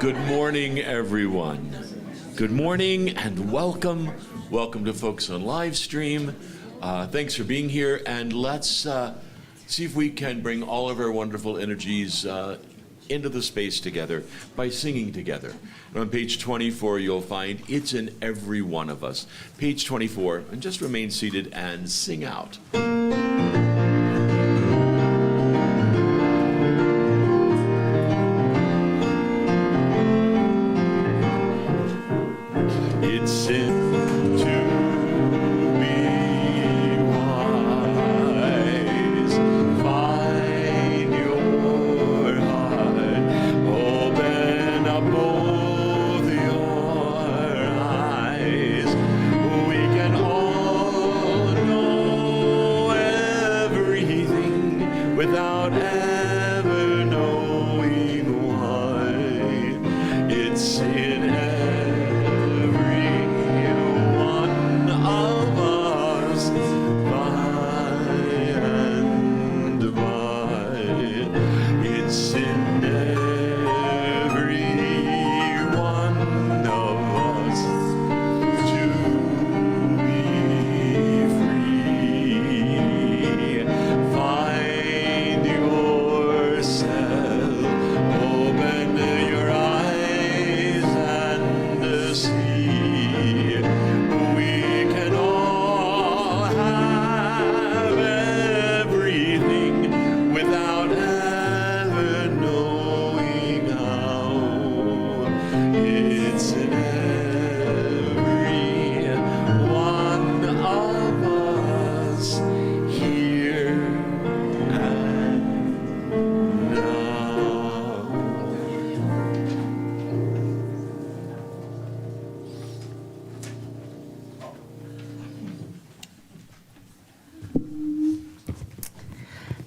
Good morning, everyone. Good morning and welcome. Welcome to folks on live stream. Thanks for being here, and let's see if we can bring all of our wonderful energies into the space together by singing together. And on page 24, you'll find It's in Every One of Us. Page 24, and just remain seated and sing out. It's in to be wise. Find your heart. Open up both your eyes. We can all know everything without ever knowing why. It's in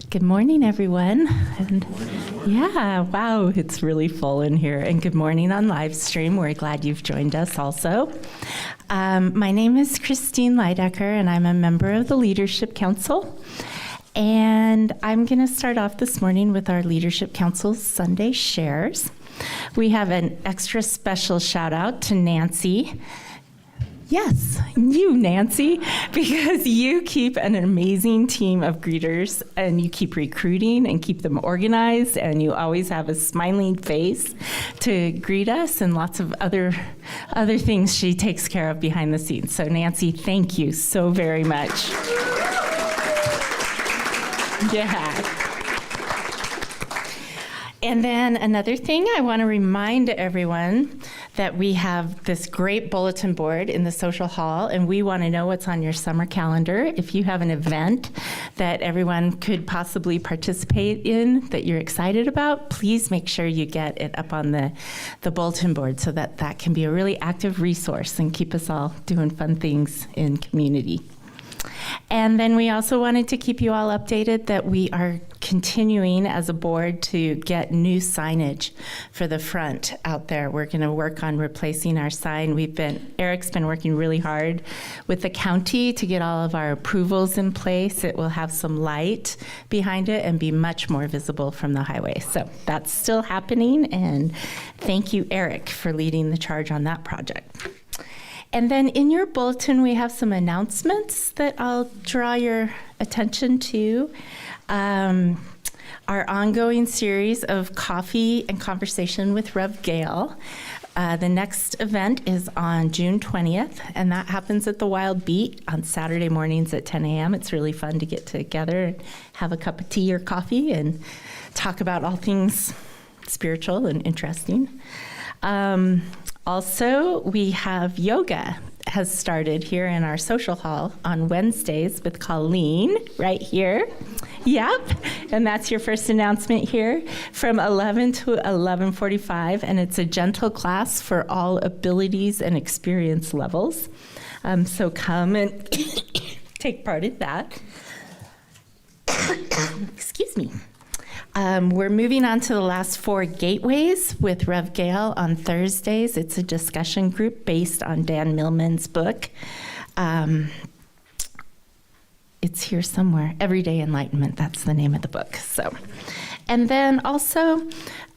Good morning, everyone. And yeah, wow, it's really full in here. And good morning on live stream. We're glad you've joined us also. My name is Christine Leidecker, and I'm a member of the Leadership Council. And I'm going to start off this morning with our Leadership Council's Sunday Shares. We have an extra special shout out to Nancy. Yes, you, Nancy, because you keep an amazing team of greeters, and you keep recruiting and keep them organized, and you always have a smiling face to greet us, and lots of other things she takes care of behind the scenes. So Nancy, thank you so very much. Yeah. And then another thing, I want to remind everyone that we have this great bulletin board in the social hall, and we want to know what's on your summer calendar. If you have an event that everyone could possibly participate in that you're excited about, please make sure you get it up on the bulletin board so that that can be a really active resource and keep us all doing fun things in community. And then we also wanted to keep you all updated that we are continuing as a board to get new signage for the front out there. We're going to work on replacing our sign. Eric's been working really hard with the county to get all of our approvals in place. It will have some light behind it and be much more visible from the highway. So that's still happening, and thank you, Eric, for leading the charge on that project. And then in your bulletin, we have some announcements that I'll draw your attention to. Our ongoing series of coffee and conversation with Rev Gail. The next event is on June 20th, and that happens at the Wild Beet on Saturday mornings at 10 a.m. It's really fun to get together and have a cup of tea or coffee and talk about all things spiritual and interesting. Also, we have yoga has started here in our social hall on Wednesdays with Colleen right here. Yep, and that's your first announcement here from 11 to 11:45, and it's a gentle class for all abilities and experience levels. So come and take part in that. Excuse me. We're moving on to the last 4 gateways with Rev Gail on Thursdays. It's a discussion group based on Dan Millman's book. It's here somewhere. Everyday Enlightenment, that's the name of the book. So, And then also,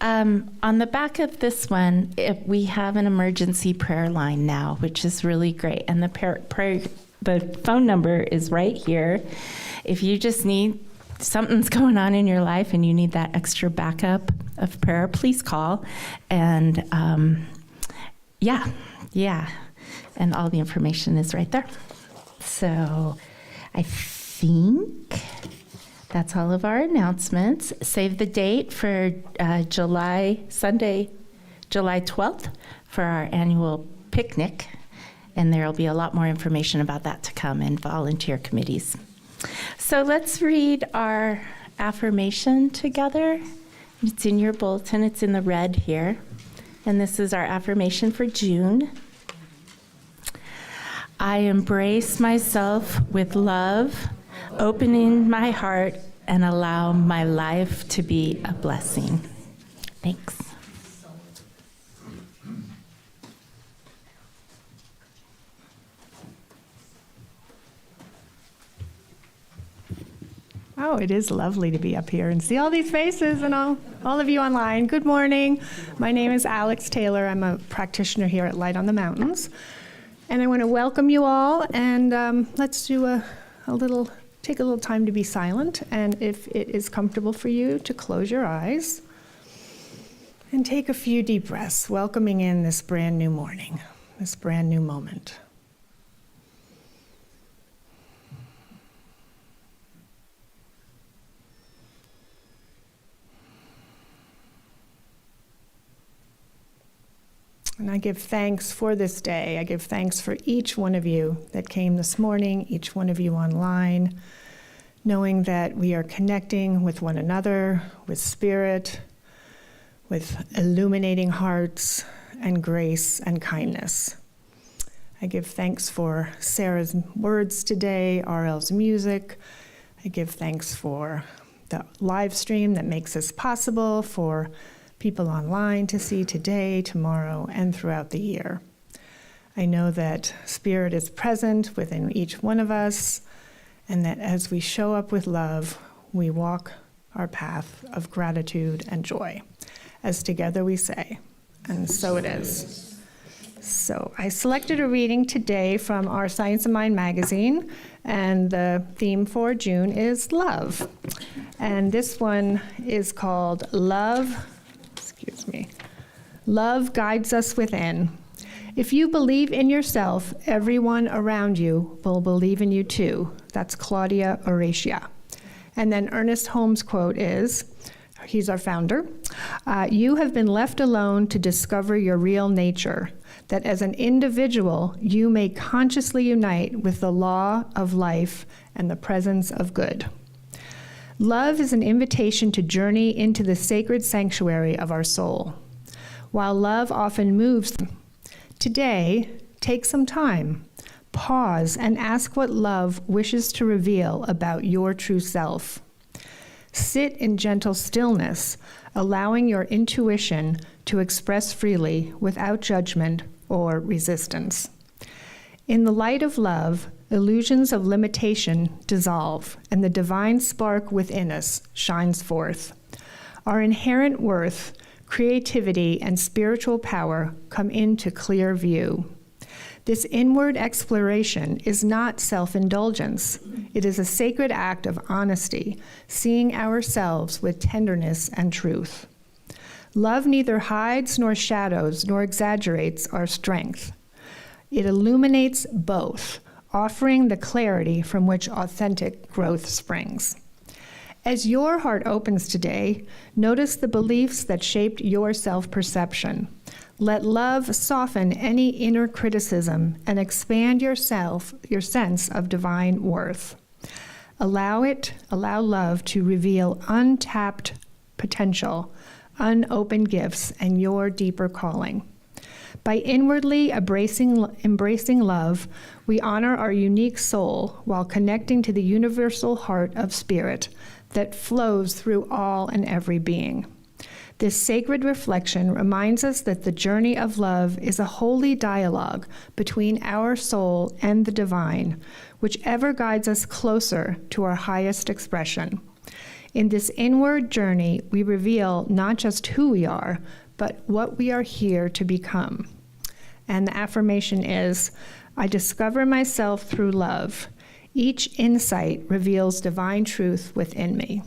on the back of this one, we have an emergency prayer line now, which is really great. And the phone number is right here. If you just need, something's going on in your life and you need that extra backup of prayer, please call. And and all the information is right there. So I think that's all of our announcements. Save the date for Sunday, July 12th for our annual picnic. And there'll be a lot more information about that to come and volunteer committees. So let's read our affirmation together. It's in your bulletin. It's in the red here. And this is our affirmation for June. I embrace myself with love, opening my heart, and allow my life to be a blessing. Thanks. Oh, it is lovely to be up here and see all these faces and all of you online. Good morning. My name is Alex Taylor. I'm a practitioner here at Light on the Mountains. And I want to welcome you all, and let's do take a little time to be silent, and if it is comfortable for you, to close your eyes and take a few deep breaths, welcoming in this brand new morning, this brand new moment. And I give thanks for this day. I give thanks for each one of you that came this morning, each one of you online, knowing that we are connecting with one another, with spirit, with illuminating hearts and grace and kindness. I give thanks for Sara's words today, RL's music. I give thanks for the live stream that makes this possible, for people online to see today, tomorrow, and throughout the year. I know that Spirit is present within each one of us, and that as we show up with love, we walk our path of gratitude and joy. As together we say, and so it is. So I selected a reading today from our Science of Mind magazine, and the theme for June is love. And this one is called Love Guides Us Within. If you believe in yourself, everyone around you will believe in you too. That's Claudia Horatia. And then Ernest Holmes' quote is, he's our founder, you have been left alone to discover your real nature, that as an individual, you may consciously unite with the law of life and the presence of good. Love is an invitation to journey into the sacred sanctuary of our soul. While love often moves, today, take some time, pause, and ask what love wishes to reveal about your true self. Sit in gentle stillness, allowing your intuition to express freely without judgment or resistance. In the light of love, illusions of limitation dissolve, and the divine spark within us shines forth. Our inherent worth, creativity, and spiritual power come into clear view. This inward exploration is not self-indulgence. It is a sacred act of honesty, seeing ourselves with tenderness and truth. Love neither hides nor shadows nor exaggerates our strength. It illuminates both, offering the clarity from which authentic growth springs. As your heart opens today, notice the beliefs that shaped your self-perception. Let love soften any inner criticism and expand your sense of divine worth. Allow love to reveal untapped potential, unopened gifts, and your deeper calling. By inwardly embracing love, we honor our unique soul while connecting to the universal heart of spirit that flows through all and every being. This sacred reflection reminds us that the journey of love is a holy dialogue between our soul and the divine, whichever guides us closer to our highest expression. In this inward journey, we reveal not just who we are, but what we are here to become. And the affirmation is, I discover myself through love. Each insight reveals divine truth within me.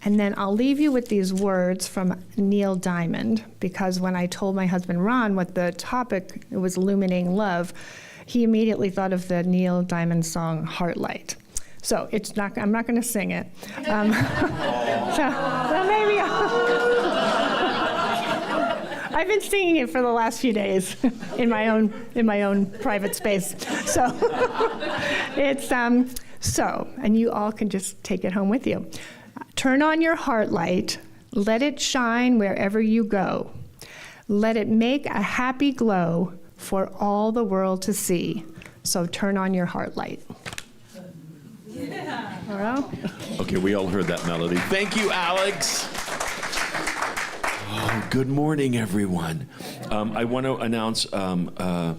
And then I'll leave you with these words from Neil Diamond, because when I told my husband Ron what the topic was, illuminating love, he immediately thought of the Neil Diamond song Heartlight. So I'm not going to sing it. So maybe I've been singing it for the last few days in my own private space. So it's and you all can just take it home with you. Turn on your heart light. Let it shine wherever you go. Let it make a happy glow for all the world to see. So turn on your heart light. Yeah. All right. Okay, we all heard that melody. Thank you, Alex. Oh, good morning, everyone. I want to announce a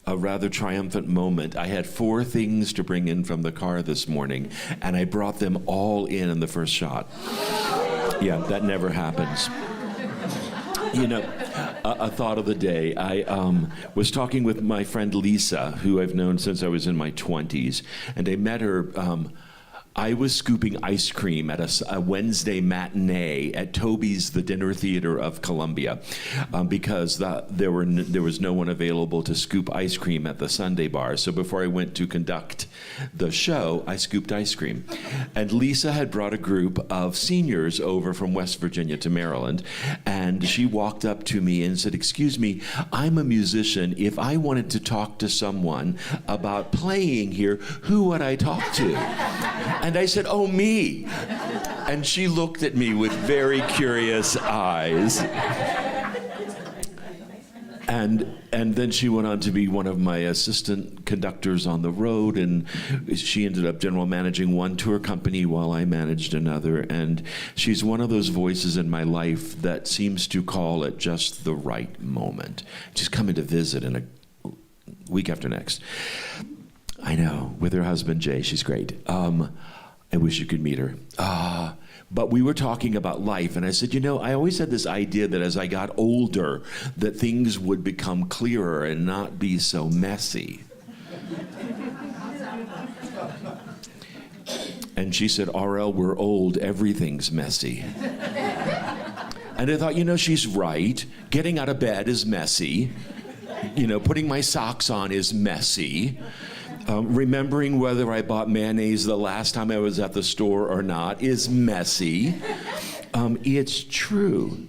rather triumphant moment. I had 4 things to bring in from the car this morning, and I brought them all in the first shot. Yeah, that never happens. You know, a thought of the day. I was talking with my friend Lisa, who I've known since I was in my 20s, and I met her. I was scooping ice cream at a Wednesday matinee at Toby's, the Dinner Theater of Columbia, because there was no one available to scoop ice cream at the Sunday bar. So before I went to conduct the show, I scooped ice cream. And Lisa had brought a group of seniors over from West Virginia to Maryland, and she walked up to me and said, "Excuse me, I'm a musician. If I wanted to talk to someone about playing here, who would I talk to?" And I said, "Oh, me." And she looked at me with very curious eyes. And then she went on to be one of my assistant conductors on the road, and she ended up general managing one tour company while I managed another. And she's one of those voices in my life that seems to call at just the right moment. She's coming to visit in a week after next. I know, with her husband, Jay. She's great. I wish you could meet her. But we were talking about life, and I said, I always had this idea that as I got older, that things would become clearer and not be so messy. And she said, "RL, we're old. Everything's messy." And I thought, she's right. Getting out of bed is messy. Putting my socks on is messy. Remembering whether I bought mayonnaise the last time I was at the store or not is messy. It's true.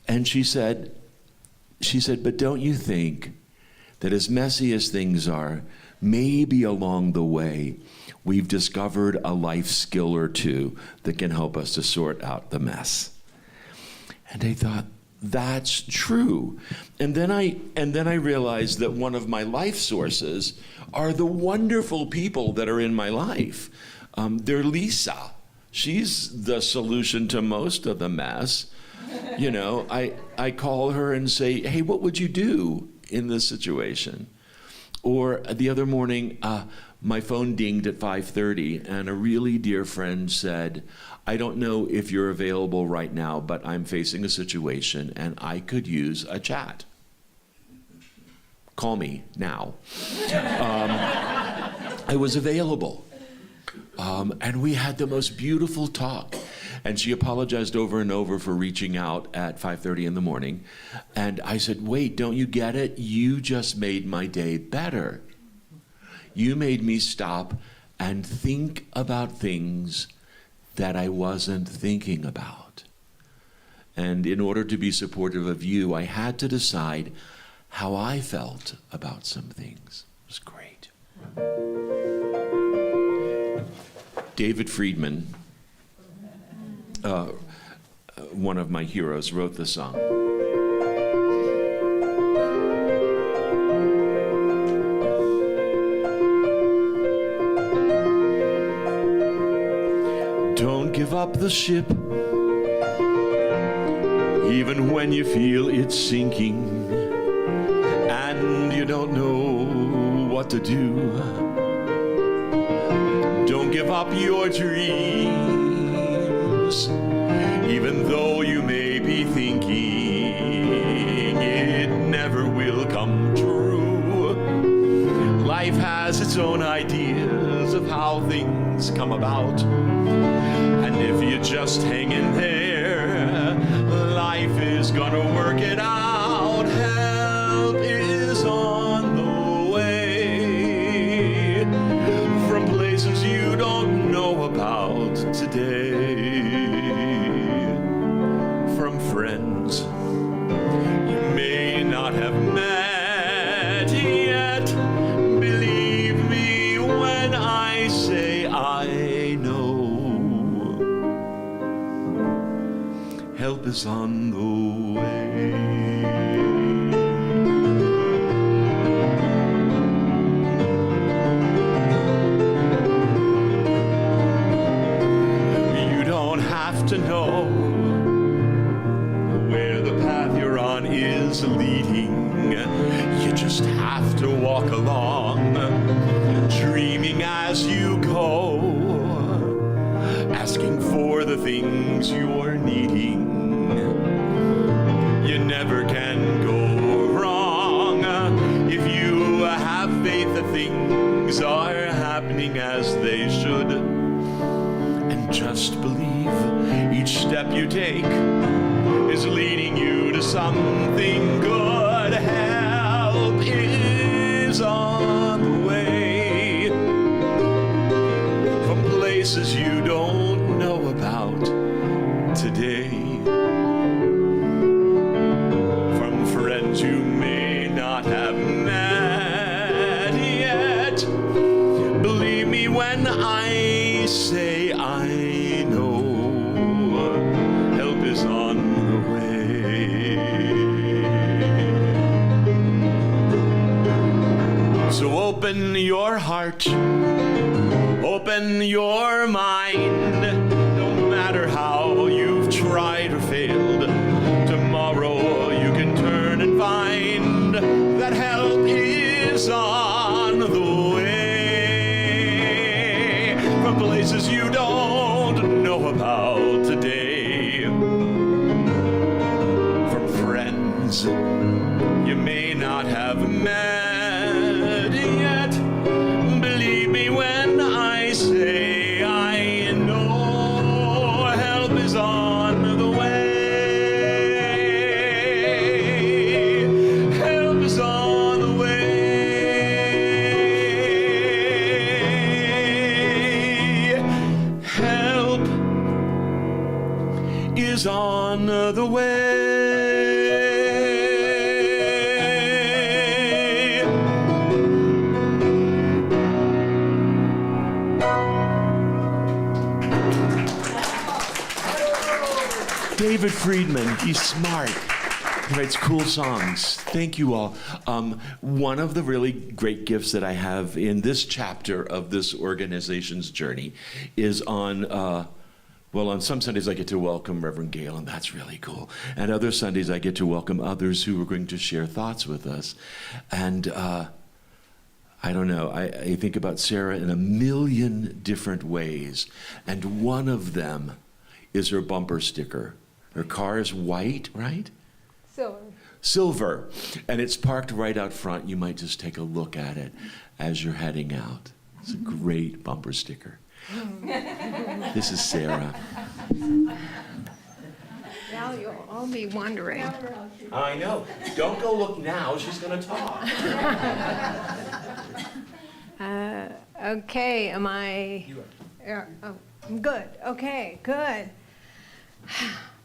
And she said, "But don't you think that as messy as things are, maybe along the way, we've discovered a life skill or two that can help us to sort out the mess?" And I thought, that's true. And then I realized that one of my life sources are the wonderful people that are in my life. They're Lisa. She's the solution to most of the mess. I call her and say, "Hey, what would you do in this situation?" Or the other morning, my phone dinged at 5:30, and a really dear friend said, "I don't know if you're available right now, but I'm facing a situation and I could use a chat. Call me now." I was available. And we had the most beautiful talk. And she apologized over and over for reaching out at 5:30 in the morning. And I said, "Wait, don't you get it? You just made my day better. You made me stop and think about things that I wasn't thinking about. And in order to be supportive of you, I had to decide how I felt about some things." It was great. David Friedman, one of my heroes, wrote the song. Don't give up the ship, even when you feel it's sinking, and you don't know what to do. Don't give up your dream, close, even though you may be thinking it never will come true. Life has its own ideas of how things come about, and if you just hang in there, life is gonna work it out. Help is on the way from places you don't know about today, from friends you may not have met yet. Believe me when I say I know. Help is on the way. You don't have to know where the path you're on is leading. You just have to walk along, dreaming as you go, asking for the things you're needing. You never can go wrong if you have faith that things are happening as they should. And just believe each step you take is leading you to something good. Help is on the way from places you don't know about today, from friends you may not have met yet. Believe me when I say I know. Help is on the way. So open your heart, open your mind. No matter how you've tried or failed, tomorrow you can turn and find that help is on the way from places you don't know about today, from friends you may not have met yet. Believe me when I say I know. Help is on the way. Help is on the way. Help is on the way. David Friedman, he's smart. He writes cool songs. Thank you all. One of the really great gifts that I have in this chapter of this organization's journey is on, well, on some Sundays I get to welcome Reverend Gail, and that's really cool. And other Sundays I get to welcome others who are going to share thoughts with us. And I don't know, I think about Sara in a million different ways. And one of them is her bumper sticker. Her car is white, right? Silver. And it's parked right out front. You might just take a look at it as you're heading out. It's a great bumper sticker. This is Sara. Now you'll all be wondering. I know. Don't go look now. She's going to talk. Okay, am I? You are. Oh, I'm good. Okay, good.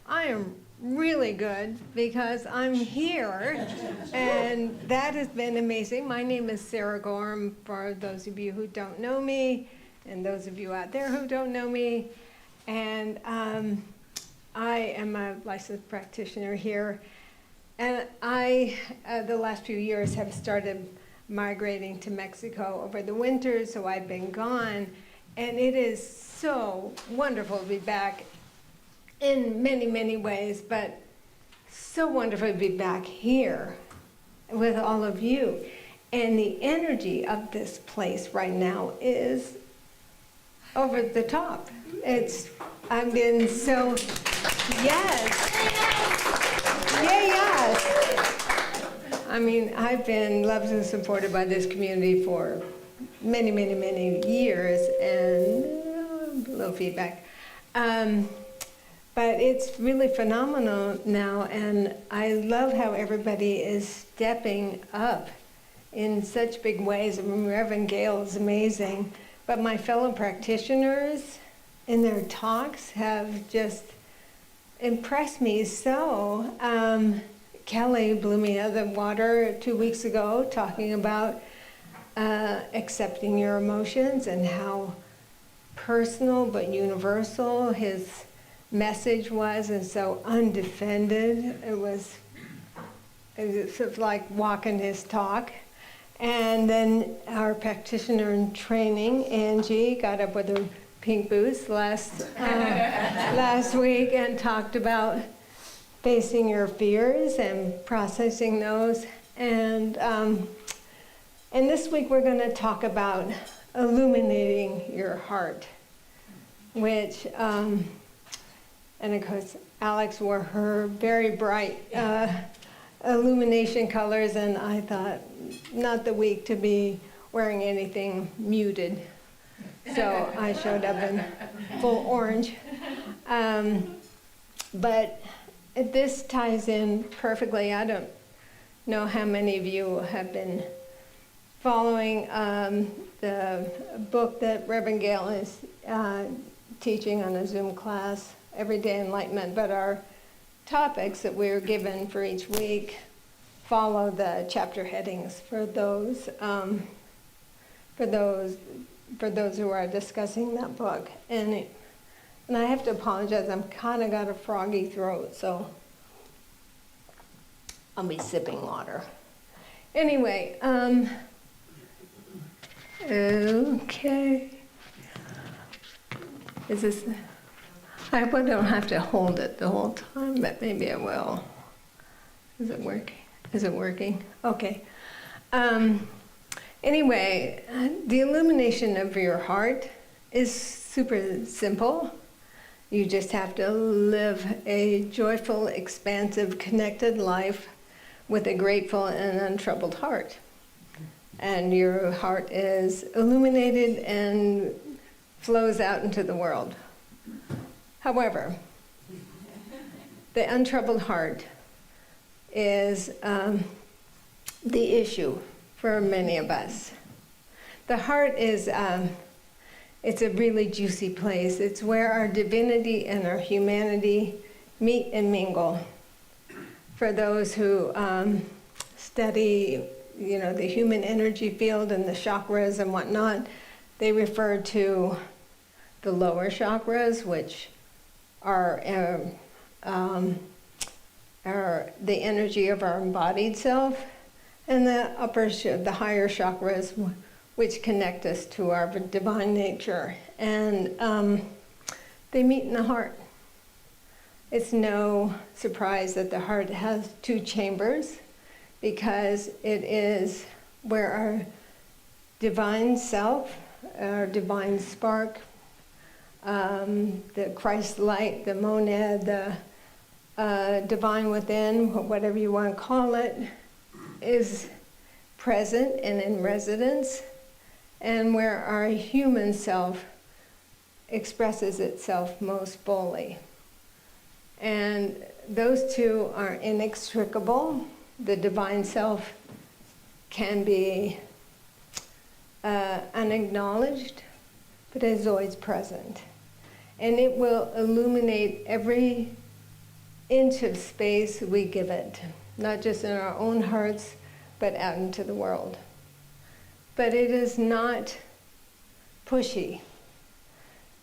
I am really good because I'm here, and that has been amazing. My name is Sara Gorham, for those of you who don't know me, and those of you out there who don't know me. And I am a licensed practitioner here, and I, the last few years, have started migrating to Mexico over the winter, so I've been gone, and it is so wonderful to be back in many, many ways, but so wonderful to be back here with all of you. And the energy of this place right now is over the top. It's I've been so, yes. Yay, yes. I mean, I've been loved and supported by this community for many, many, many years, and a little feedback. But it's really phenomenal now, and I love how everybody is stepping up in such big ways. I mean, Reverend Gail is amazing, but my fellow practitioners in their talks have just impressed me so. Kelly blew me out of the water 2 weeks ago talking about accepting your emotions and how personal but universal his message was, and so undefended. It was sort of like walking his talk. And then our practitioner in training, Angie, got up with her pink boots last week and talked about facing your fears and processing those. And this week we're going to talk about illuminating your heart, which, and of course, Alex wore her very bright illumination colors, and I thought, not the week to be wearing anything muted. So I showed up in full orange. But this ties in perfectly. I don't know how many of you have been following the book that Reverend Gail is teaching on a Zoom class, Everyday Enlightenment, but our topics that we're given for each week follow the chapter headings for those who are discussing that book. And I have to apologize, I'm kind of got a froggy throat, so I'll be sipping water. Anyway, okay. Is this, I hope I don't have to hold it the whole time, but maybe I will. Is it working? Is it working? Okay. Anyway, the illumination of your heart is super simple. You just have to live a joyful, expansive, connected life with a grateful and untroubled heart. And your heart is illuminated and flows out into the world. However, the untroubled heart is the issue for many of us. The heart is, it's a really juicy place. It's where our divinity and our humanity meet and mingle. For those who study, the human energy field and the chakras and whatnot, they refer to the lower chakras, which are the energy of our embodied self, and the higher chakras, which connect us to our divine nature. And they meet in the heart. It's no surprise that the heart has 2 chambers, because it is where our divine self, our divine spark, the Christ light, the monad, the divine within, whatever you want to call it, is present and in residence, and where our human self expresses itself most fully. And those two are inextricable. The divine self can be unacknowledged, but is always present. And it will illuminate every inch of space we give it, not just in our own hearts, but out into the world. But it is not pushy.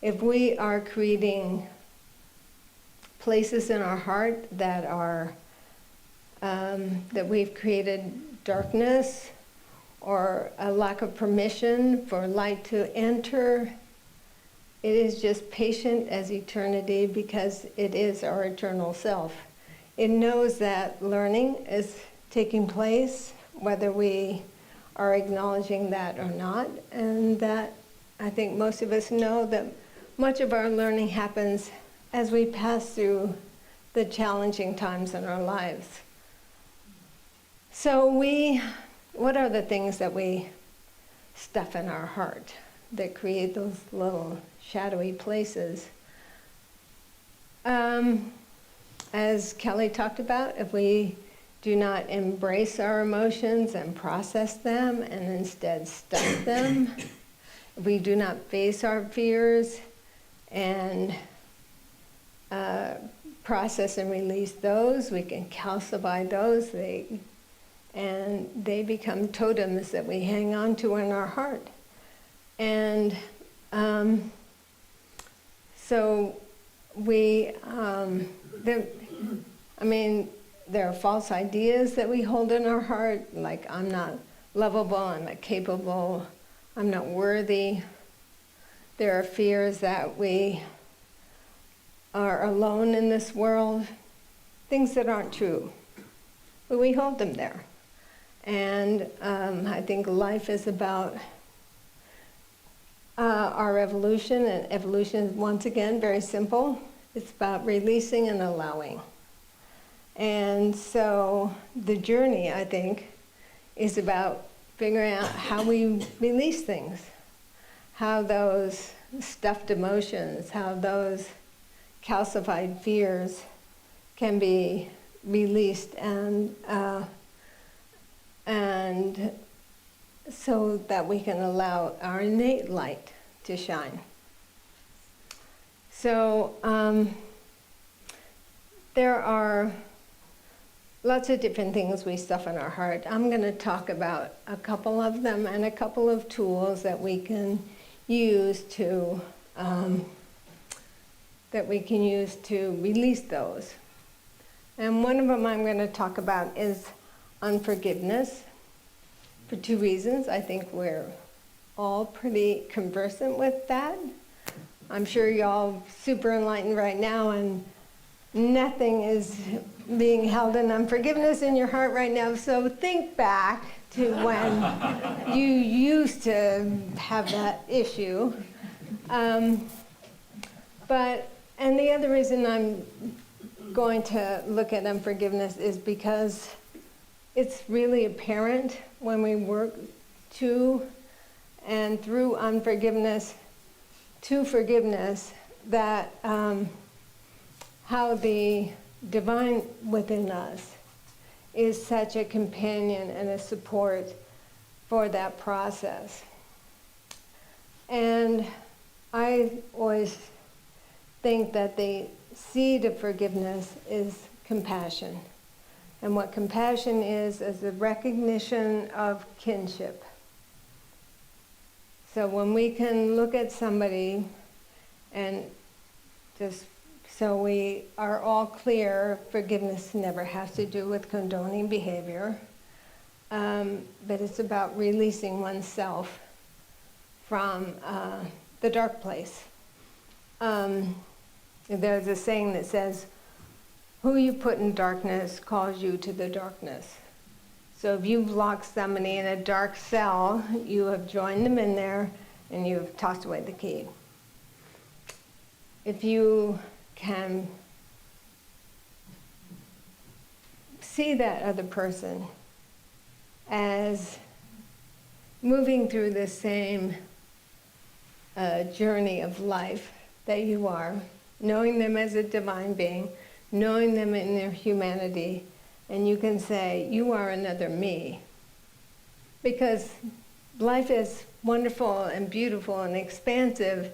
If we are creating places in our heart that are that we've created darkness or a lack of permission for light to enter, it is just patient as eternity, because it is our eternal self. It knows that learning is taking place, whether we are acknowledging that or not, and that I think most of us know that much of our learning happens as we pass through the challenging times in our lives. So what are the things that we stuff in our heart that create those little shadowy places? As Kelly talked about, if we do not embrace our emotions and process them and instead stuff them, if we do not face our fears and process and release those, we can calcify those, and they become totems that we hang on to in our heart. And so there are false ideas that we hold in our heart, like I'm not lovable, I'm not capable, I'm not worthy. There are fears that we are alone in this world, things that aren't true, but we hold them there. And I think life is about our evolution, and evolution is, once again, very simple. It's about releasing and allowing. And so the journey, I think, is about figuring out how we release things, how those stuffed emotions, how those calcified fears can be released, and so that we can allow our innate light to shine. So there are lots of different things we stuff in our heart. I'm going to talk about a couple of them and a couple of tools that we can use to release those. And one of them I'm going to talk about is unforgiveness, for two reasons. I think we're all pretty conversant with that. I'm sure y'all super enlightened right now, and nothing is being held in unforgiveness in your heart right now. So think back to when you used to have that issue. And the other reason I'm going to look at unforgiveness is because it's really apparent when we work to and through unforgiveness to forgiveness that how the divine within us is such a companion and a support for that process. And I always think that the seed of forgiveness is compassion. And what compassion is a recognition of kinship. So when we can look at somebody and just so we are all clear, forgiveness never has to do with condoning behavior, but it's about releasing oneself from the dark place. There's a saying that says, who you put in darkness calls you to the darkness. So if you've locked somebody in a dark cell, you have joined them in there and you've tossed away the key. If you can see that other person as moving through the same journey of life that you are, knowing them as a divine being, knowing them in their humanity, and you can say, you are another me. Because life is wonderful and beautiful and expansive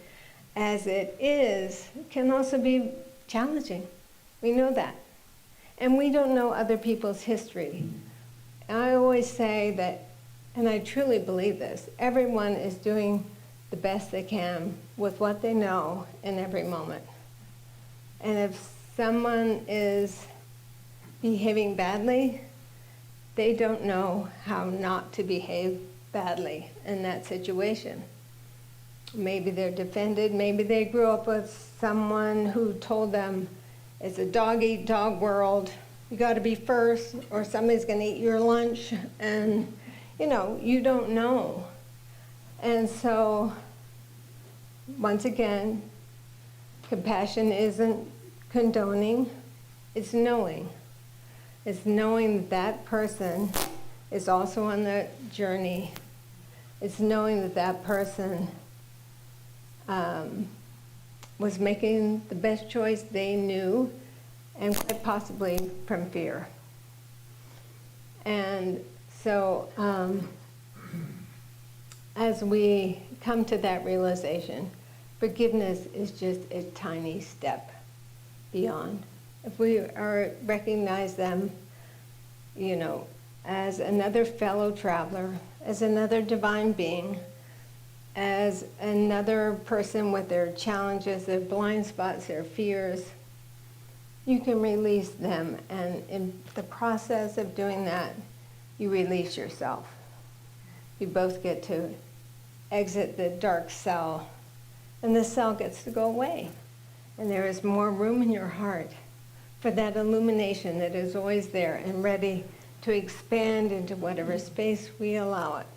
as it is, can also be challenging. We know that. And we don't know other people's history. I always say that, and I truly believe this, everyone is doing the best they can with what they know in every moment. And if someone is behaving badly, they don't know how not to behave badly in that situation. Maybe they're defended, maybe they grew up with someone who told them it's a dog-eat-dog world, you gotta be first, or somebody's gonna eat your lunch, and you don't know. And so, once again, Compassion isn't condoning, it's knowing. It's knowing that that person is also on the journey. It's knowing that that person was making the best choice they knew, and quite possibly from fear. And so as we come to that realization, forgiveness is just a tiny step beyond. If we recognize them, as another fellow traveler, as another divine being, as another person with their challenges, their blind spots, their fears, you can release them. And in the process of doing that, you release yourself. You both get to exit the dark cell, and the cell gets to go away. And there is more room in your heart for that illumination that is always there and ready to expand into whatever space we allow it.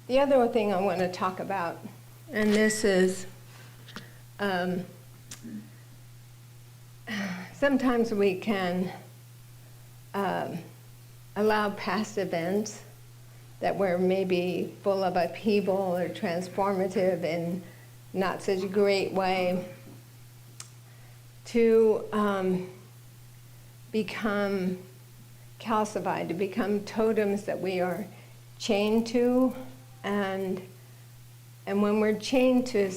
The other thing I want to talk about, and this is, sometimes we can allow past events that were maybe full of upheaval or transformative in not such a great way to become calcified, to become totems that we are chained to. And when we're chained to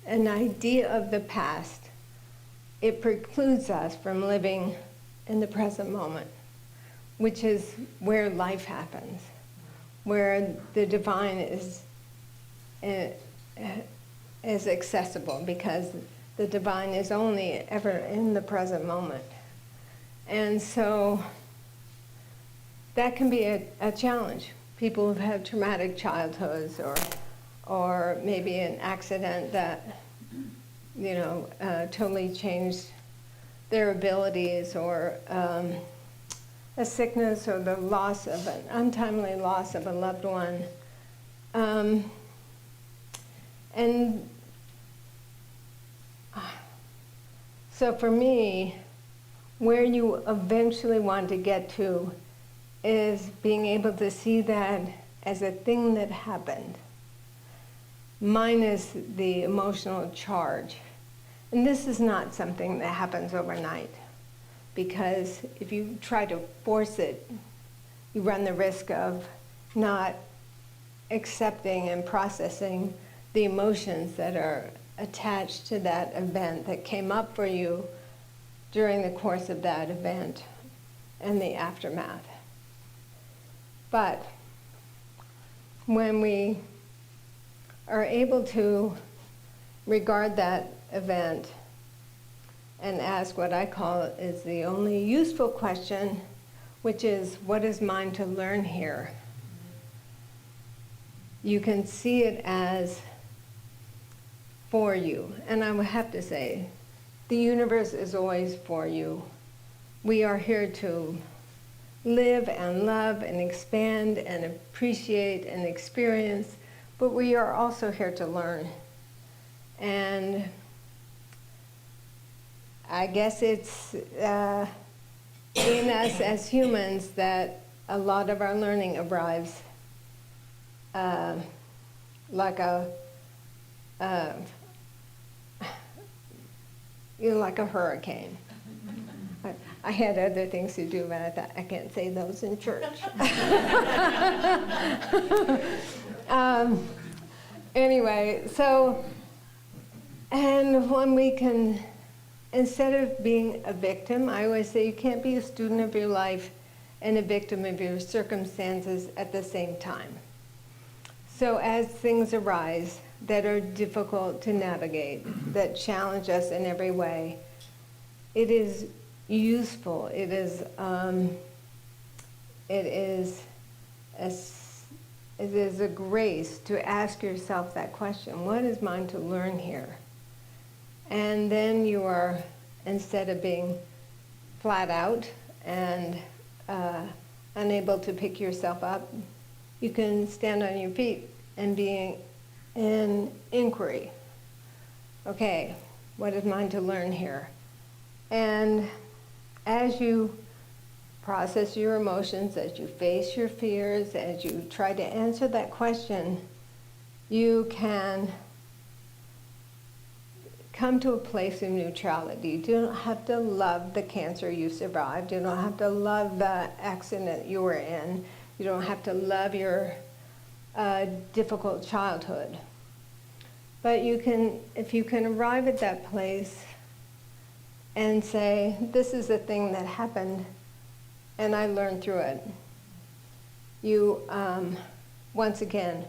an idea of the past, it precludes us from living in the present moment, which is where life happens, where the divine is accessible, because the divine is only ever in the present moment. And so that can be a challenge. People who've had traumatic childhoods or maybe an accident that totally changed their abilities, or a sickness, or the loss of an untimely loss of a loved one. And so for me, where you eventually want to get to is being able to see that as a thing that happened, minus the emotional charge. And this is not something that happens overnight, because if you try to force it, you run the risk of not accepting and processing the emotions that are attached to that event that came up for you during the course of that event and the aftermath. But when we are able to regard that event and ask what I call is the only useful question, which is, what is mine to learn here? You can see it as for you. And I would have to say, the universe is always for you. We are here to live and love and expand and appreciate and experience, but we are also here to learn. And I guess it's in us as humans that a lot of our learning arrives like a hurricane. I had other things to do, but I thought I can't say those in church. Anyway, so, and when we can, instead of being a victim, I always say you can't be a student of your life and a victim of your circumstances at the same time. So as things arise that are difficult to navigate, that challenge us in every way, it is useful. It is a grace to ask yourself that question: what is mine to learn here? And then you are, instead of being flat out and unable to pick yourself up, you can stand on your feet and be in inquiry. Okay, what is mine to learn here? And as you process your emotions, as you face your fears, as you try to answer that question, you can come to a place of neutrality. You don't have to love the cancer you survived. You don't have to love the accident you were in. You don't have to love your difficult childhood. But you can, if you can arrive at that place and say, this is a thing that happened, and I learned through it. You, once again,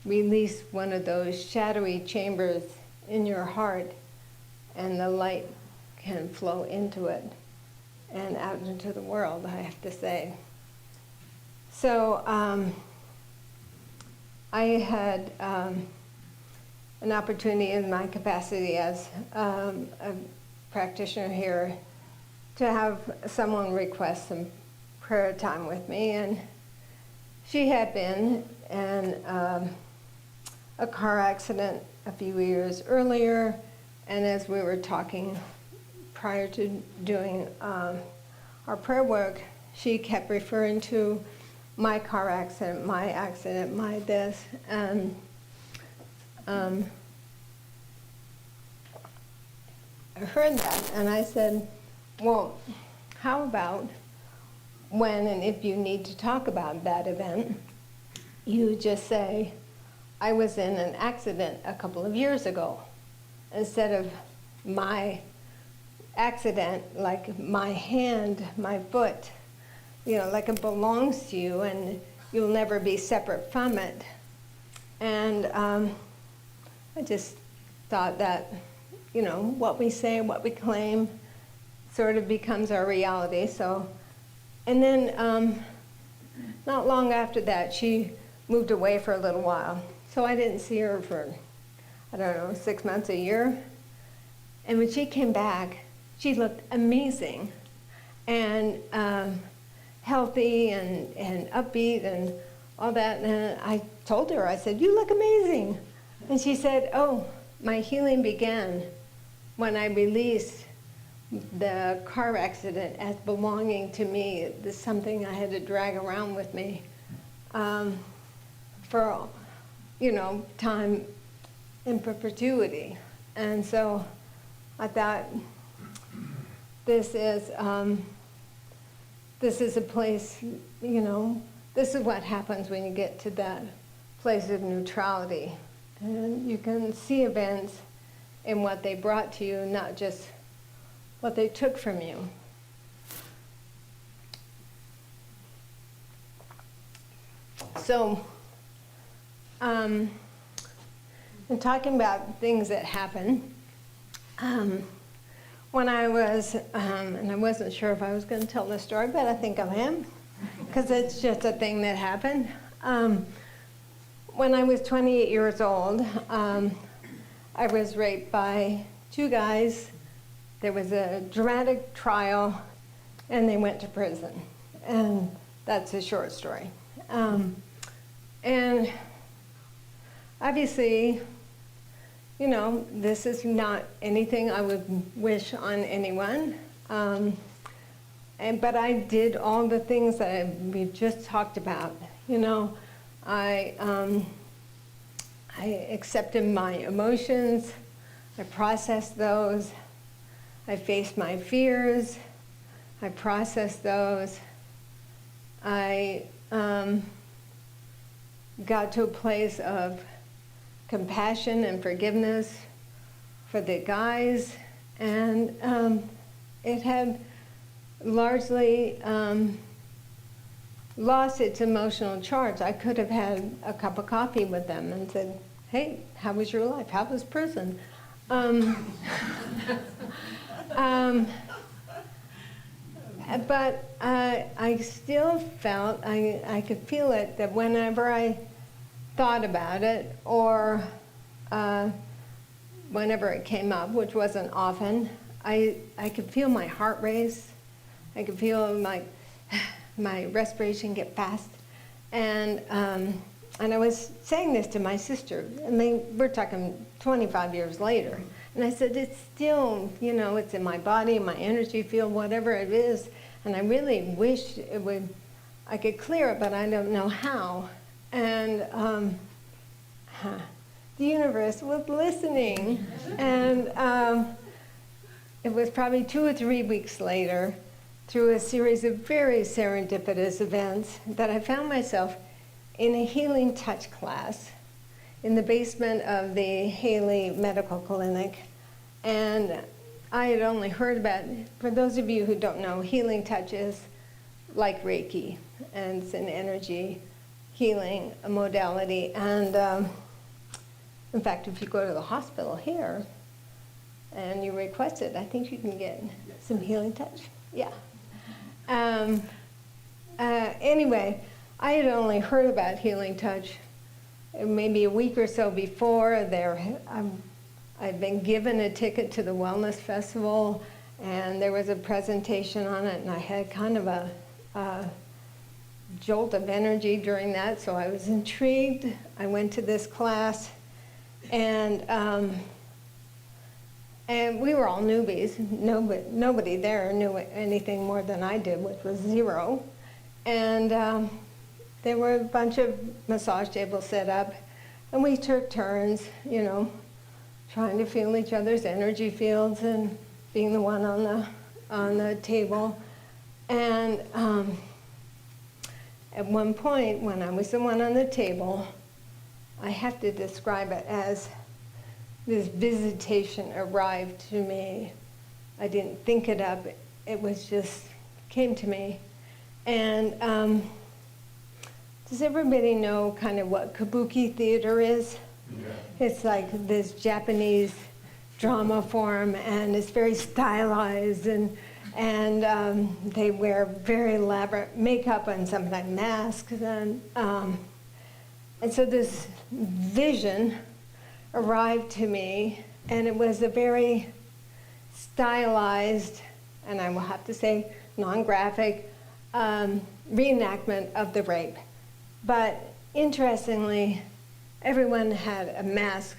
release one of those shadowy chambers in your heart, and the light can flow into it and out into the world, I have to say. So I had an opportunity in my capacity as a practitioner here to have someone request some prayer time with me, and she had been in a car accident a few years earlier, and as we were talking prior to doing our prayer work, she kept referring to my car accident, my this, and I heard that, and I said, well, how about when and if you need to talk about that event, you just say, I was in an accident a couple of years ago, instead of my accident, like my hand, my foot, you know, like it belongs to you and you'll never be separate from it. And I just thought that, you know, what we say, what we claim, sort of becomes our reality. So, and then not long after that, she moved away for a little while. So I didn't see her for, I don't know, 6 months, a year. And when she came back, she looked amazing and healthy and upbeat and all that. And I told her, I said, you look amazing. And she said, oh, my healing began when I released the car accident as belonging to me. This is something I had to drag around with me for, you know, time in perpetuity. And so I thought, this is a place, you know, this is what happens when you get to that place of neutrality. And you can see events in what they brought to you, not just what they took from you. So, in talking about things that happen, when I was, and I wasn't sure if I was going to tell this story, but I think I am, because it's just a thing that happened. When I was 28 years old, I was raped by 2 guys. There was a dramatic trial, and they went to prison. And that's a short story. And obviously, you know, this is not anything I would wish on anyone. But I did all the things that we just talked about. You know, I accepted my emotions, I processed those, I faced my fears, I processed those, I got to a place of compassion and forgiveness for the guys, and it had largely lost its emotional charge. I could have had a cup of coffee with them and said, hey, how was your life? How was prison? But I still felt, I could feel it, that whenever I thought about it, or whenever it came up, which wasn't often, I could feel my heart race. I could feel my respiration get fast, And I was saying this to my sister, and we're talking 25 years later. And I said, it's still, you know, it's in my body, my energy field, whatever it is. And I really wish I could clear it, but I don't know how. And the universe was listening. And it was probably 2 or 3 weeks later, through a series of very serendipitous events, that I found myself in a healing touch class in the basement of the Haley Medical Clinic. And I had only heard about, for those of you who don't know, healing touch is like Reiki, and it's an energy healing modality. And in fact, if you go to the hospital here and you request it, I think you can get some healing touch. Yeah. Anyway, I had only heard about healing touch maybe a week or so before. I'd been given a ticket to the Wellness Festival, and there was a presentation on it, and I had kind of a jolt of energy during that, so I was intrigued. I went to this class, and we were all newbies. Nobody there knew anything more than I did, which was zero. And there were a bunch of massage tables set up, and we took turns, you know, trying to feel each other's energy fields and being the one on the table. And at one point, when I was the one on the table, I have to describe it as this visitation arrived to me. I didn't think it up. It was just came to me. And does everybody know kind of what kabuki theater is? Yeah. It's like this Japanese drama form, and it's very stylized, and they wear very elaborate makeup and sometimes masks. And so this vision arrived to me, and it was a very stylized, and I will have to say non-graphic, reenactment of the rape. But interestingly, everyone had a mask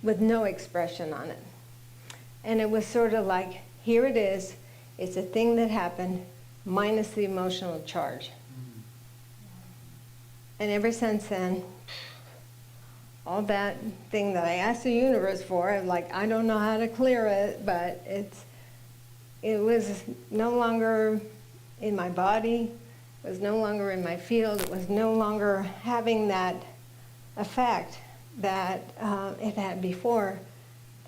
with no expression on it. And it was sort of like, here it is, it's a thing that happened, minus the emotional charge. And ever since then, all that thing that I asked the universe for, like, I don't know how to clear it, but it was no longer in my body, it was no longer in my field, it was no longer having that effect that it had before.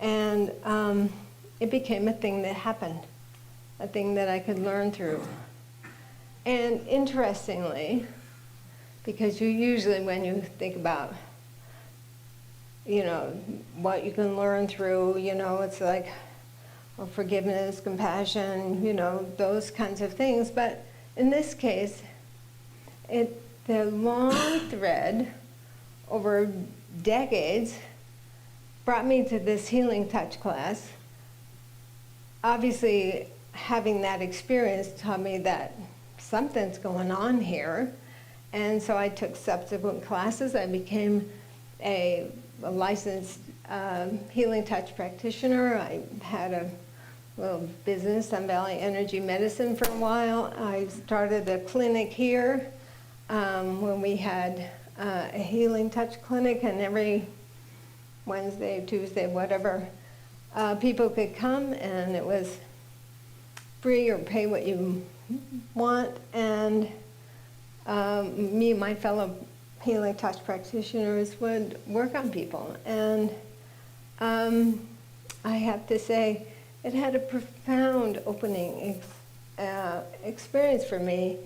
And it became a thing that happened, a thing that I could learn through. And interestingly, because you usually, when you think about, you know, what you can learn through, you know, it's like forgiveness, compassion, you know, those kinds of things. But in this case, the long thread over decades brought me to this healing touch class. Obviously, having that experience taught me that something's going on here. And so I took subsequent classes. I became a licensed healing touch practitioner. I had a little business, Sun Valley Energy Medicine, for a while. I started a clinic here when we had a healing touch clinic, and every Wednesday, Tuesday, whatever, people could come, and it was free or pay what you want. And me and my fellow healing touch practitioners would work on people. And I have to say, it had a profound opening experience for me,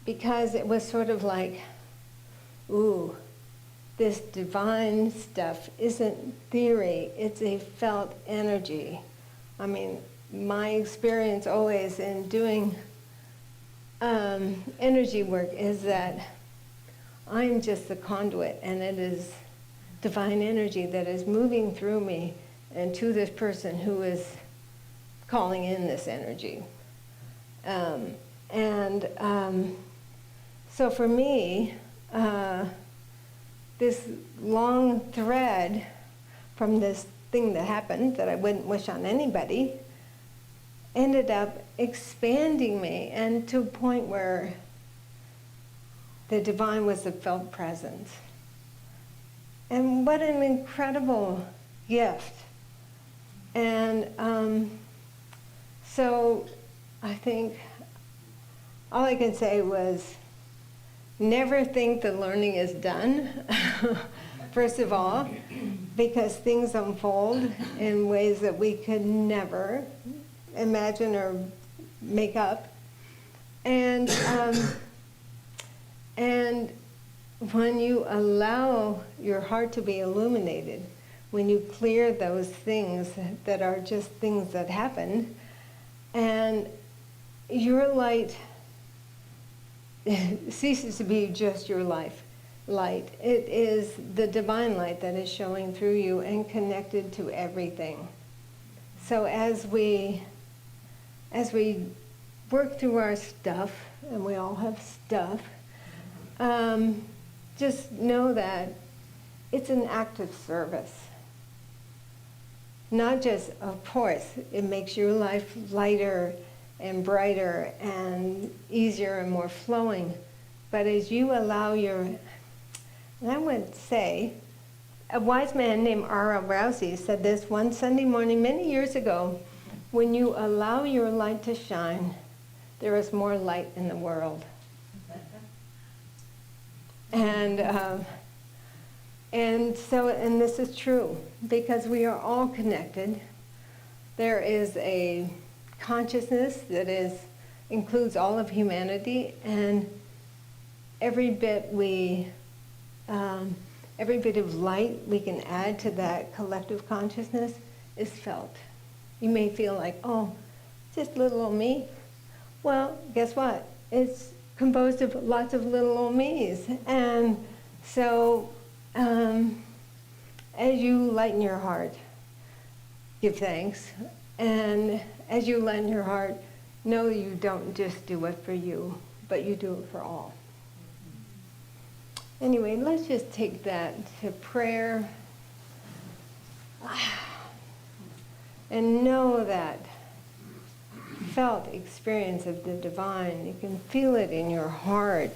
because it was sort of like, ooh, this divine stuff isn't theory, it's a felt energy. I mean, my experience always in doing energy work is that I'm just the conduit, and it is divine energy that is moving through me and to this person who is calling in this energy. So for me, this long thread from this thing that happened that I wouldn't wish on anybody ended up expanding me, and to a point where the divine was a felt presence. And what an incredible gift. And so I think all I can say was never think the learning is done, first of all, because things unfold in ways that we could never imagine or make up. And when you allow your heart to be illuminated, when you clear those things that are just things that happen, and your light ceases to be just your light. It is the divine light that is showing through you and connected to everything. So as we work through our stuff, and we all have stuff, just know that it's an act of service. Not just, of course, it makes your life lighter and brighter and easier and more flowing, but as you allow and I would say, a wise man named R.L. Rousey said this one Sunday morning many years ago: when you allow your light to shine, there is more light in the world. And this is true, because we are all connected. There is a consciousness that includes all of humanity, and every bit of light we can add to that collective consciousness is felt. You may feel like, oh, just little old me. Well, guess what? It's composed of lots of little old me's. And so as you lighten your heart, give thanks. And as you lighten your heart, know you don't just do it for you, but you do it for all. Anyway, let's just take that to prayer. And know that felt experience of the divine. You can feel it in your heart.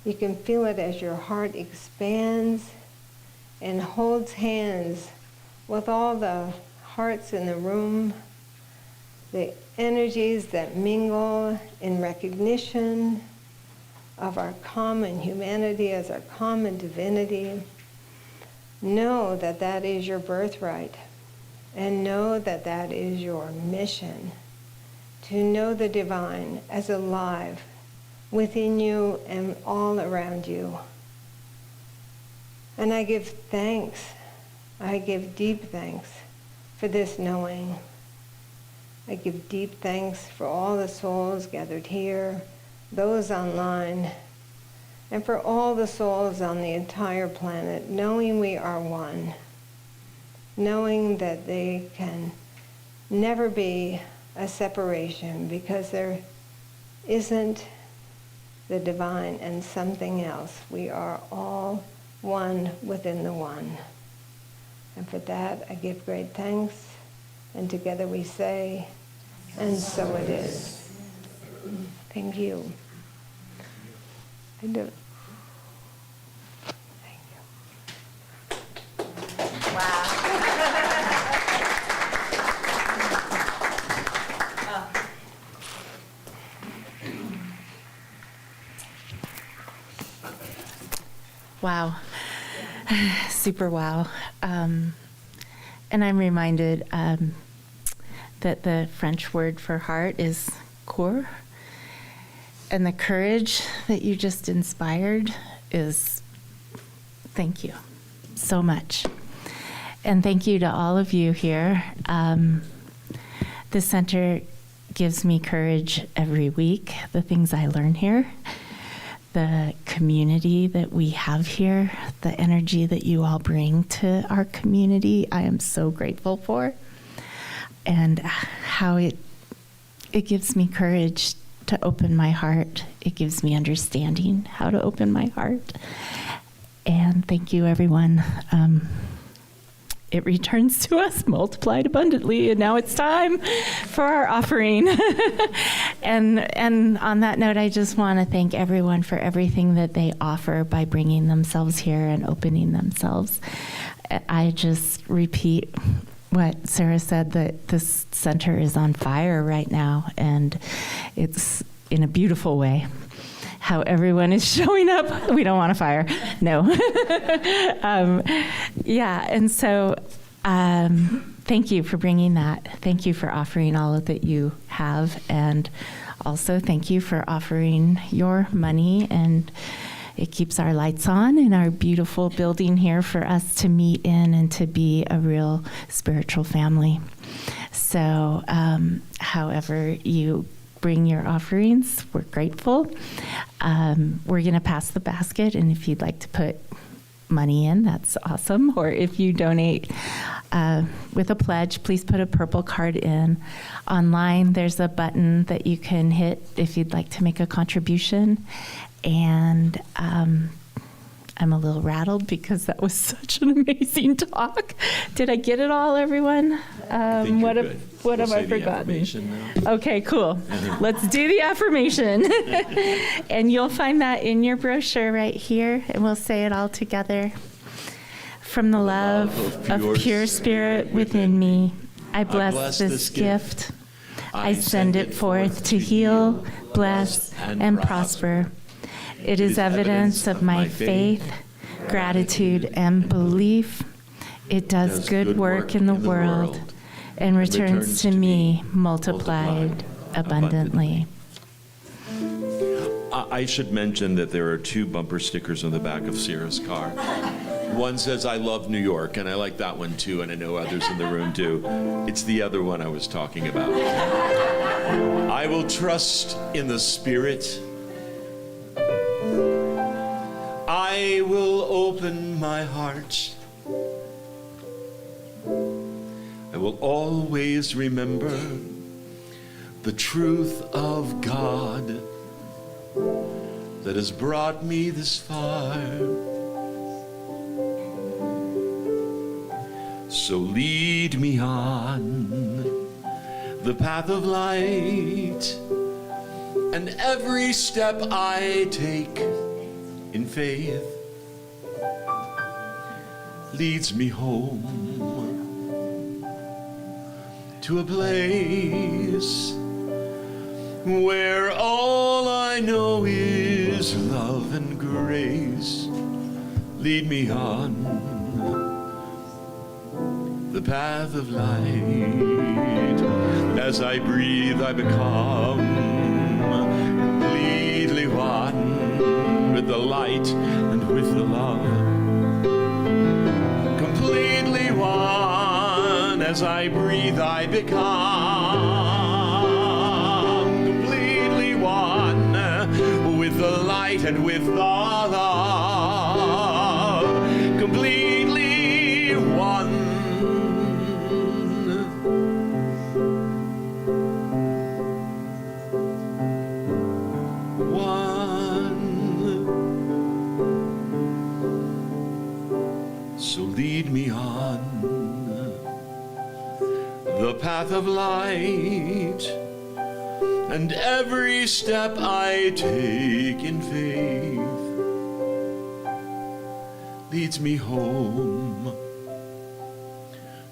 You can feel it as your heart expands and holds hands with all the hearts in the room, the energies that mingle in recognition of our common humanity as our common divinity. Know that that is your birthright, and know that that is your mission, to know the divine as alive within you and all around you. And I give thanks, I give deep thanks for this knowing. I give deep thanks for all the souls gathered here, those online, and for all the souls on the entire planet, knowing we are one, knowing that they can never be a separation, because there isn't the divine and something else. We are all one within the one. And for that, I give great thanks. And together we say, and so it is. Thank you. I do. Thank you. Wow. Wow. Super wow. And I'm reminded that the French word for heart is cœur. And the courage that you just inspired is, thank you so much. And thank you to all of you here. The center gives me courage every week, the things I learn here, the community that we have here, the energy that you all bring to our community, I am so grateful for. And how it gives me courage to to open my heart. It gives me understanding how to open my heart. And thank you, everyone. It returns to us multiplied abundantly, and now it's time for our offering. And on that note, I just want to thank everyone for everything that they offer by bringing themselves here and opening themselves. I just repeat what Sara said, that this center is on fire right now, and it's in a beautiful way. How everyone is showing up. We don't want a fire. No. Yeah, and so thank you for bringing that. Thank you for offering all that you have, and also thank you for offering your money, and it keeps our lights on in our beautiful building here for us to meet in and to be a real spiritual family. So however you bring your offerings, we're grateful. We're going to pass the basket, and if you'd like to put money in, that's awesome. Or if you donate with a pledge, please put a purple card in. Online, there's a button that you can hit if you'd like to make a contribution. And I'm a little rattled because that was such an amazing talk. Did I get it all, everyone? What have I forgotten? Okay, cool. Let's do the affirmation. And you'll find that in your brochure right here, and we'll say it all together. From the love of pure spirit within me, I bless this gift. I send it forth to heal, bless, and prosper. It is evidence of my faith, gratitude, and belief. It does good work in the world and returns to me multiplied abundantly. I should mention that there are 2 bumper stickers on the back of Sara's car. One says, I love New York, and I like that one too, and I know others in the room do. It's the other one I was talking about. I will trust in the Spirit. I will open my heart. I will always remember the truth of God that has brought me this far. So lead me on the path of light, and every step I take in faith leads me home to a place where all I know is love and grace. Lead me on the path of light. As I breathe, I become completely one with the light and with the love. Completely one. As I breathe, I become completely one with the light and with the love. Completely one. So lead me on the path of light, and every step I take in faith leads me home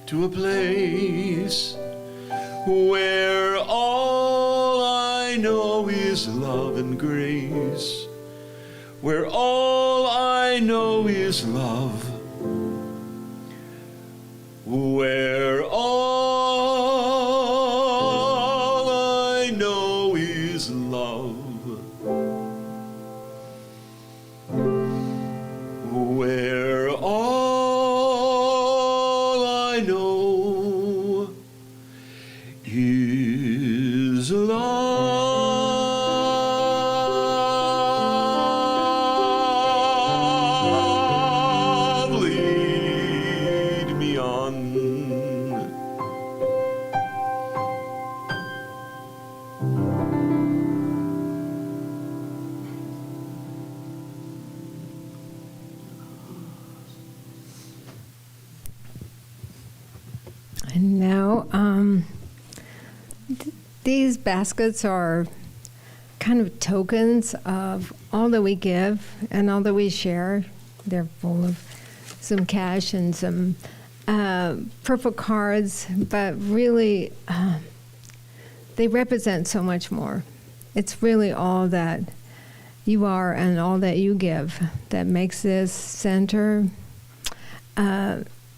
to a place where all I know is love and grace, where all I know is love, where all I know is love, where all I know is love. Lead me on. These baskets are kind of tokens of all that we give and all that we share. They're full of some cash and some purple cards, but really they represent so much more. It's really all that you are and all that you give that makes this center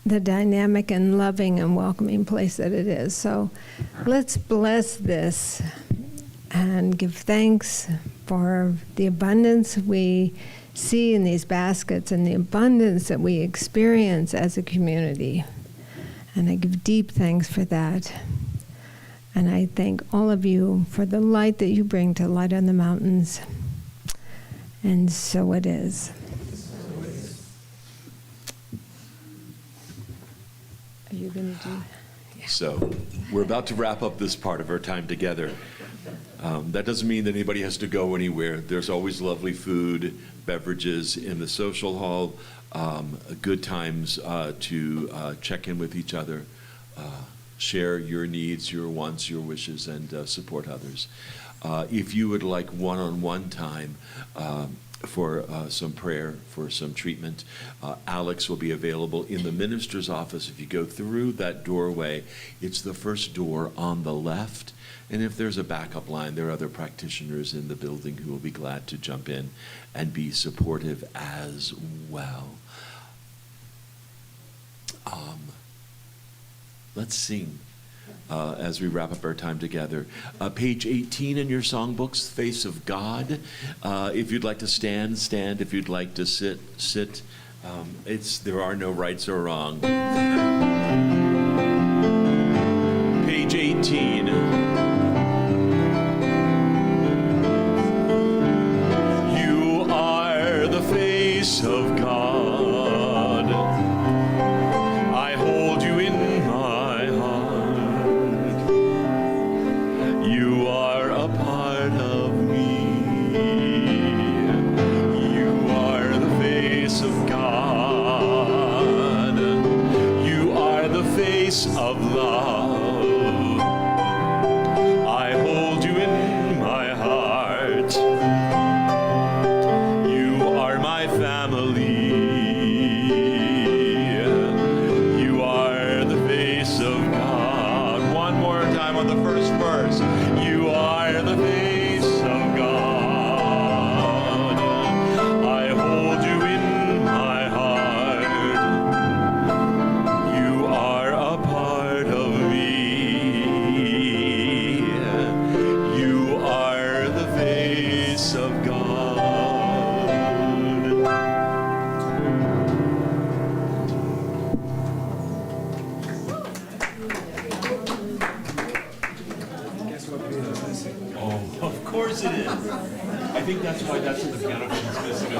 the dynamic and loving and welcoming place that it is. So let's bless this and give thanks for the abundance we see in these baskets and the abundance that we experience as a community. And I give deep thanks for that. And I thank all of you for the light that you bring to light on the mountains. And so it is. Are you going to do? So we're about to wrap up this part of our time together. That doesn't mean that anybody has to go anywhere. There's always lovely food, beverages in the social hall, good times to check in with each other, share your needs, your wants, your wishes, and support others. If you would like one-on-one time for some prayer, for some treatment, Alex will be available in the minister's office. If you go through that doorway, it's the first door on the left. And if there's a backup line, there are other practitioners in the building who will be glad to jump in and be supportive as well. Let's sing as we wrap up our time together. Page 18 in your songbooks, Face of God. If you'd like to stand, stand. If you'd like to sit, sit. There are no rights or wrong. Page 18. You are the face of God. I hold you in my heart. You are a part of me. You are the face of God. You are the face of love. I hold you in my heart. You are my family. You are the face of God. One more time on the first verse. You are the face of God. I hold you in my heart. You are a part of me. You are the face of God. Oh, of course it is. I think that's why that's in the piano she's missing.